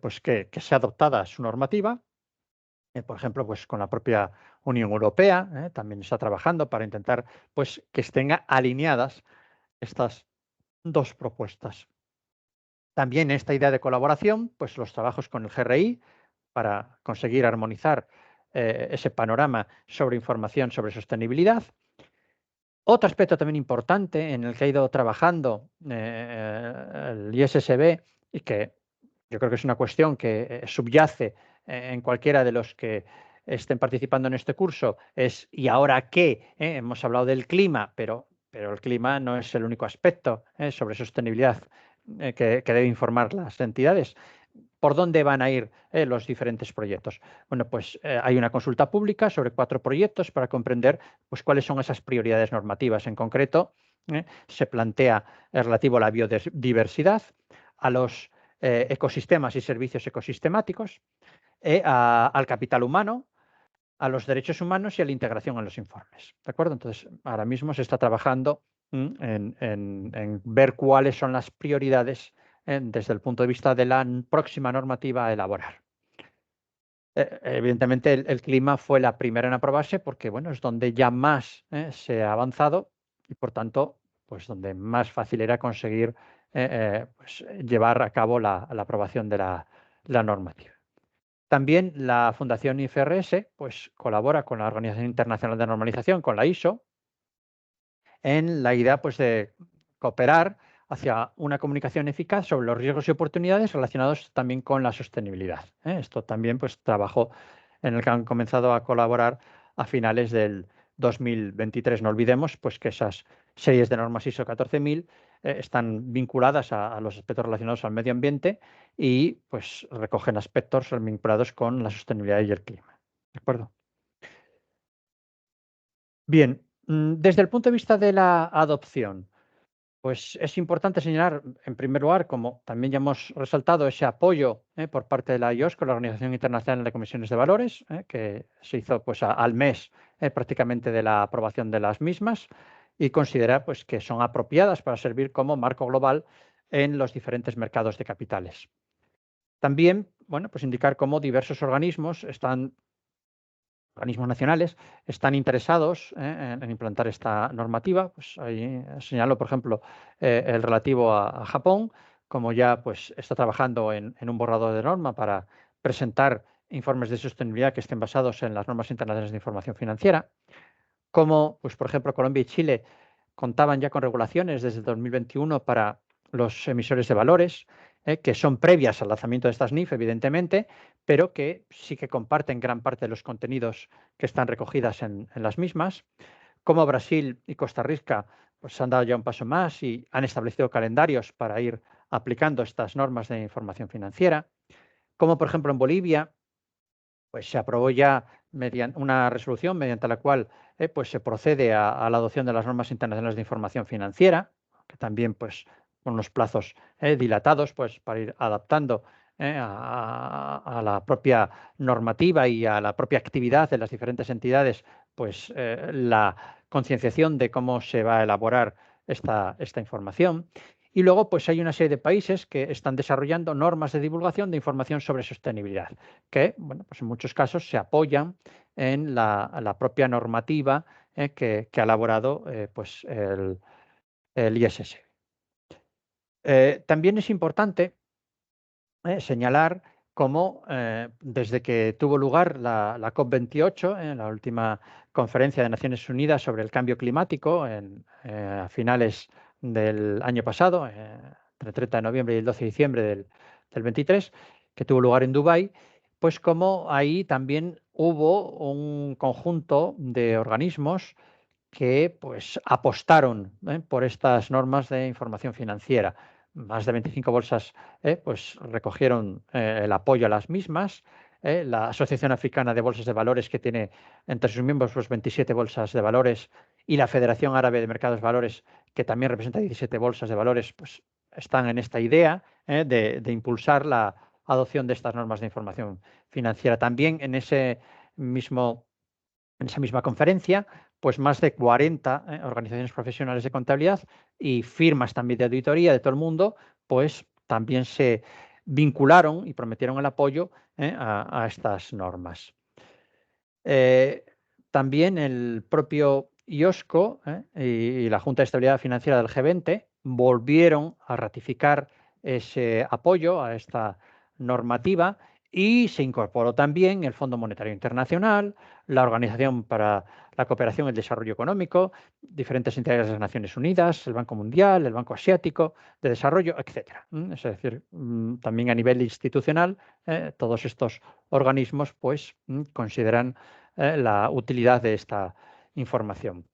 pues que sea adoptada su normativa. Por ejemplo, pues con la propia Unión Europea también está trabajando para intentar pues, que estén alineadas estas dos propuestas. También esta idea de colaboración, pues los trabajos con el GRI para conseguir armonizar ese panorama sobre información sobre sostenibilidad. Otro aspecto también importante en el que ha ido trabajando el ISSB y que yo creo que es una cuestión que subyace en cualquiera de los que estén participando en este curso es ¿y ahora qué? Hemos hablado del clima, pero el clima no es el único aspecto sobre sostenibilidad que debe informar las entidades. por dónde van a ir los diferentes proyectos. Bueno, pues hay una consulta pública sobre 4 proyectos para comprender pues, cuáles son esas prioridades normativas. En concreto, se plantea relativo a la biodiversidad, a los ecosistemas y servicios ecosistemáticos, al capital humano, a los derechos humanos y a la integración en los informes. ¿De acuerdo? Entonces, ahora mismo se está trabajando en ver cuáles son las prioridades desde el punto de vista de la próxima normativa a elaborar. Evidentemente, el clima fue la primera en aprobarse porque bueno, es donde ya más se ha avanzado y, por tanto, pues donde más fácil era conseguir pues, llevar a cabo la aprobación de la normativa. También la Fundación IFRS pues, colabora con la Organización Internacional de Normalización, con la ISO, en la idea pues, de cooperar hacia una comunicación eficaz sobre los riesgos y oportunidades relacionados también con la sostenibilidad. Esto también pues, trabajo en el que han comenzado a colaborar a finales del 2023. No olvidemos pues, que esas series de normas ISO 14000 están vinculadas a los aspectos relacionados al medio ambiente y pues, recogen aspectos vinculados con la sostenibilidad y el clima. ¿De acuerdo? Bien, desde el punto de vista de la adopción, pues es importante señalar, en primer lugar, como también ya hemos resaltado, ese apoyo por parte de la IOSCO, la Organización Internacional de Comisiones de Valores, que se hizo pues, al mes prácticamente de la aprobación de las mismas y considera pues, que son apropiadas para servir como marco global en los diferentes mercados de capitales. También, bueno, pues indicar cómo diversos organismos organismos nacionales están interesados en implantar esta normativa. Pues ahí señalo, por ejemplo, el relativo a Japón, como ya pues, está trabajando en un borrador de norma para presentar informes de sostenibilidad que estén basados en las normas internacionales de información financiera, como, pues, por ejemplo, Colombia y Chile contaban ya con regulaciones desde 2021 para los emisores de valores, que son previas al lanzamiento de estas NIF, evidentemente, pero que sí que comparten gran parte de los contenidos que están recogidas en las mismas. Como Brasil y Costa Rica pues, han dado ya un paso más y han establecido calendarios para ir aplicando estas normas de información financiera. Como, por ejemplo, en Bolivia, pues se aprobó ya mediante una resolución mediante la cual pues se procede a la adopción de las normas internacionales de información financiera, que también pues con unos plazos dilatados pues para ir adaptando a la propia normativa y a la propia actividad de las diferentes entidades, pues la concienciación de cómo se va a elaborar esta información. Y luego, pues hay una serie de países que están desarrollando normas de divulgación de información sobre sostenibilidad, que, bueno, pues en muchos casos se apoyan en la propia normativa que ha elaborado pues el ISS. También es importante señalar cómo desde que tuvo lugar la COP28, la última conferencia de Naciones Unidas sobre el cambio climático a finales del año pasado, entre el 30 de noviembre y el 12 de diciembre del 23, que tuvo lugar en Dubái, pues como ahí también hubo un conjunto de organismos que pues, apostaron por estas normas de información financiera. Más de 25 bolsas pues, recogieron el apoyo a las mismas. La Asociación Africana de Bolsas de Valores, que tiene entre sus miembros pues, 27 bolsas de valores, y la Federación Árabe de Mercados de Valores, que también representa 17 bolsas de valores, pues, están en esta idea de impulsar la adopción de estas normas de información financiera. También en esa misma conferencia, pues más de 40 organizaciones profesionales de contabilidad y firmas también de auditoría de todo el mundo, pues también se vincularon y prometieron el apoyo a estas normas. También el propio IOSCO y la Junta de Estabilidad Financiera del G20 volvieron a ratificar ese apoyo a esta normativa y se incorporó también el Fondo Monetario Internacional, la Organización para la Cooperación y el Desarrollo Económico, diferentes entidades de las Naciones Unidas, el Banco Mundial, el Banco Asiático de Desarrollo, etcétera. Es decir, también a nivel institucional, todos estos organismos pues, consideran la utilidad de esta información.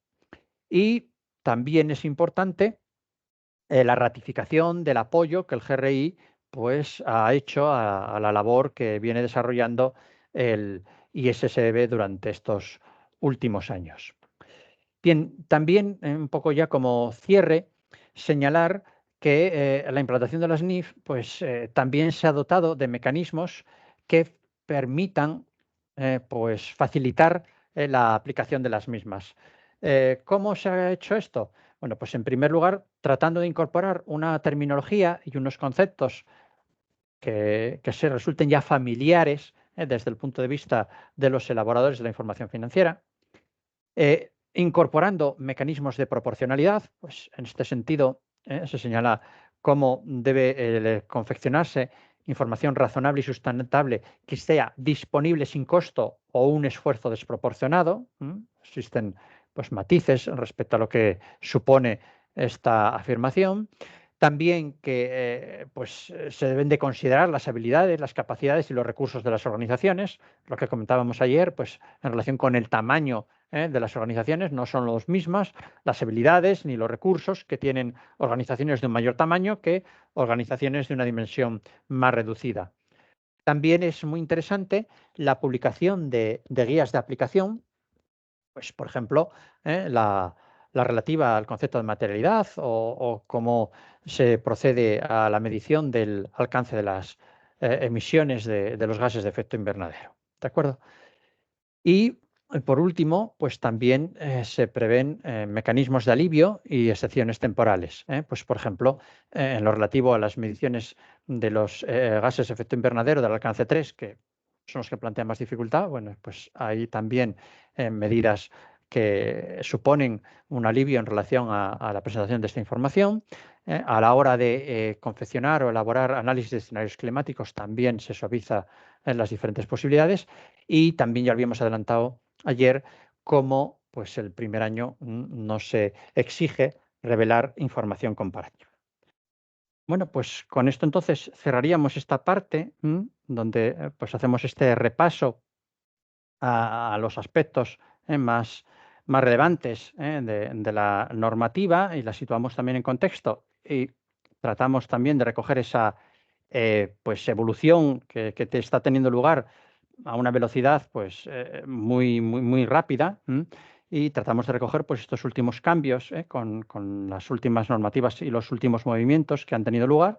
Y también es importante la ratificación del apoyo que el GRI pues ha hecho a la labor que viene desarrollando el ISSB durante estos últimos años. Bien, también un poco ya como cierre, señalar que la implantación de las NIF pues, también se ha dotado de mecanismos que permitan pues, facilitar la aplicación de las mismas. ¿Cómo se ha hecho esto? Bueno, pues en primer lugar, tratando de incorporar una terminología y unos conceptos que se resulten ya familiares desde el punto de vista de los elaboradores de la información financiera. Incorporando mecanismos de proporcionalidad, pues en este sentido se señala cómo debe confeccionarse información razonable y sustentable que sea disponible sin costo o un esfuerzo desproporcionado. Existen pues, matices respecto a lo que supone esta afirmación. También que se deben de considerar las habilidades, las capacidades y los recursos de las organizaciones, lo que comentábamos ayer, pues en relación con el tamaño de las organizaciones, no son los mismas las habilidades ni los recursos que tienen organizaciones de un mayor tamaño que organizaciones de una dimensión más reducida. También es muy interesante la publicación de guías de aplicación, pues por ejemplo, la relativa al concepto de materialidad o cómo se procede a la medición del alcance de las emisiones de los gases de efecto invernadero. ¿De acuerdo? Y por último, pues también se prevén mecanismos de alivio y excepciones temporales. Pues, por ejemplo, en lo relativo a las mediciones de los gases de efecto invernadero del alcance 3, que son los que plantean más dificultad, bueno, pues hay también medidas que suponen un alivio en relación a la presentación de esta información. A la hora de confeccionar o elaborar análisis de escenarios climáticos también se suaviza las diferentes posibilidades y también ya habíamos adelantado ayer cómo pues, el primer año no se exige revelar información comparativa. Bueno, pues con esto entonces cerraríamos esta parte donde pues hacemos este repaso a los aspectos más relevantes de la normativa y la situamos también en contexto y tratamos también de recoger esa pues evolución que te está teniendo lugar a una velocidad pues muy rápida y tratamos de recoger pues estos últimos cambios con las últimas normativas y los últimos movimientos que han tenido lugar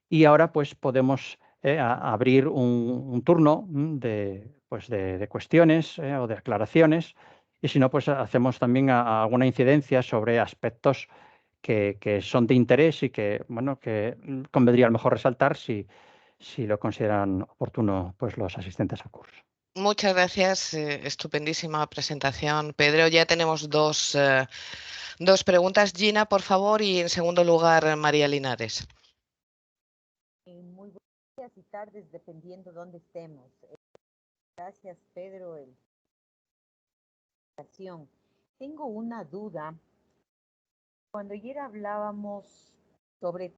y ahora pues podemos abrir un turno de cuestiones o de aclaraciones y si no pues hacemos también alguna incidencia sobre aspectos que son de interés y que bueno que convendría a lo mejor resaltar si lo consideran oportuno pues los asistentes al curso. Muchas gracias, estupendísima presentación, Pedro. Ya tenemos dos preguntas. Gina, por favor, y en segundo lugar, María Linares. Muy buenos días y tardes, dependiendo dónde estemos. Gracias, Pedro. Tengo una duda. Cuando ayer hablábamos sobre